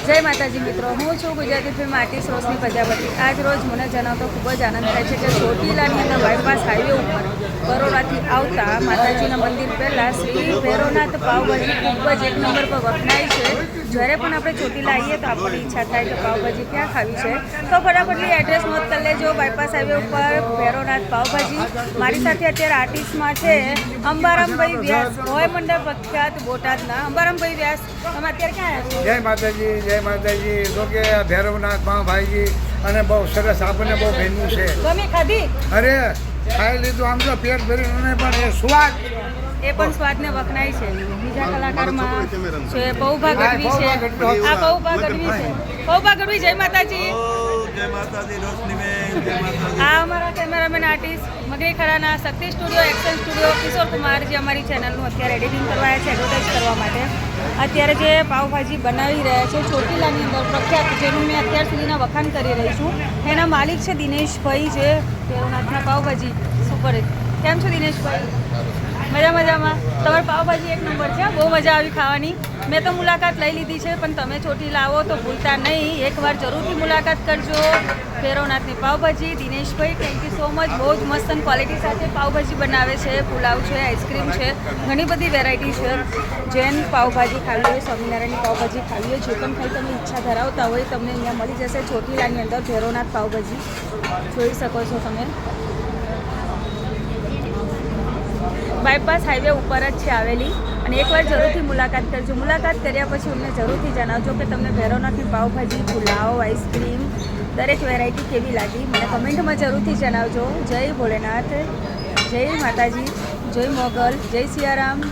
જય માતાજી મિત્રો, હું છું ગુજરાતી ફિલ્મ આર્ટિસ્ટ રોશની પ્રજાપતિ। આજ રોજ મને જણાવતો ખૂબ જ આનંદ થાય છે કે ચોટીલાની અંદર બાયપાસ હાઈવે ઉપર બરોડાથી આવતા માતાજીના મંદિર પહેલાં શ્રી ભૈરવનાથ પાવભાજી ખૂબ જ એક નંબર પર વખણાય છે। જ્યારે પણ આપણે ચોટીલા આવીએ તો આપણી ઈચ્છા થાય કે પાવભાજી ક્યાં ખાવી છે, તો ફટાફટલી એડ્રેસ નોટ કરી લેજો। બાયપાસ હાઈવે ઉપર ભૈરવનાથ પાવભાજી। મારી સાથે અત્યારે આર્ટિસ્ટમાં છે અંબારામભાઈ વ્યાસ, હોય મંડળ પ્રખ્યાત બોટાદના અંબારામભાઈ વ્યાસ। તમે અત્યારે ક્યાં આવ્યા છો? જય માતાજી, જય માતાજી। જો કે ભૈરવનાથ પાવભાજી અને બહુ સરસ, આપણને બહુ ગમ્યું છે। તમે ખાધી? અરે ખાઈ લીધું, આમ તો પેટ ભરીને, પણ એ સ્વાદ, એ પણ સ્વાદને વખણાય છે। બીજા કલાકારમાં છે પૌભા ગઢવી છે, આ પૌભા ગઢવી છે। પૌભા ગઢવી, જય માતાજી। જય માતાજી રોશનીબેન, જય માતાજી। આ અમારા કેમેરામેન આર્ટિસ્ટ મગરી ખરાના શક્તિ studio action studio Kishore Kumar, જે અમારી ચેનલનું અત્યારે એડિટિંગ કરવા આવ્યા છે એડવર્ટાઇઝ કરવા માટે। અત્યારે જે પાવભાજી બનાવી રહ્યા છે ચોટીલાની અંદર પ્રખ્યાત, જેનું મેં અત્યાર સુધીના વખાણ કરી રહી છું, એના માલિક છે દિનેશભાઈ, જે ભૈરવનાથના પાવભાજી સુપર। કેમ છો દિનેશભાઈ? મજામાં। તમારી પાવભાજી એક નંબર છે, બહુ મજા આવી ખાવાની। મેં તો મુલાકાત લઈ લીધી છે, પણ તમે ચોટીલા આવો તો ભૂલતા નહીં, એકવાર જરૂરથી મુલાકાત કરજો ભૈરવનાથની pav bhaji. Dineshbhai, thank you so much. બહુ જ મસ્ત ક્વોલિટી સાથે પાવભાજી બનાવે છે, પુલાવ છે, આઈસ્ક્રીમ છે, ઘણી બધી વેરાયટી છે। જૈન પાવભાજી ખાવી હોય, સ્વામિનારાયણની પાવભાજી ખાવી હોય, જે પણ કંઈ તમે ઈચ્છા ધરાવતા હોય તમને અહીંયા મળી જશે ચોટીલાની અંદર ભૈરવનાથ પાવભાજી। જોઈ શકો છો તમે, બાયપાસ હાઈવે ઉપર જ છે આવેલી, અને એકવાર જરૂરથી મુલાકાત કરજો। મુલાકાત કર્યા પછી અમને જરૂરથી જણાવજો કે તમને ભૈરવનાથની પાવભાજી, પુલાવ, આઈસ્ક્રીમ દરેક વેરાયટી કેવી લાગી, મને કમેન્ટમાં જરૂરથી જણાવજો। જય ભોલેનાથ, જય માતાજી, જય મોગલ, જય સિયારામ।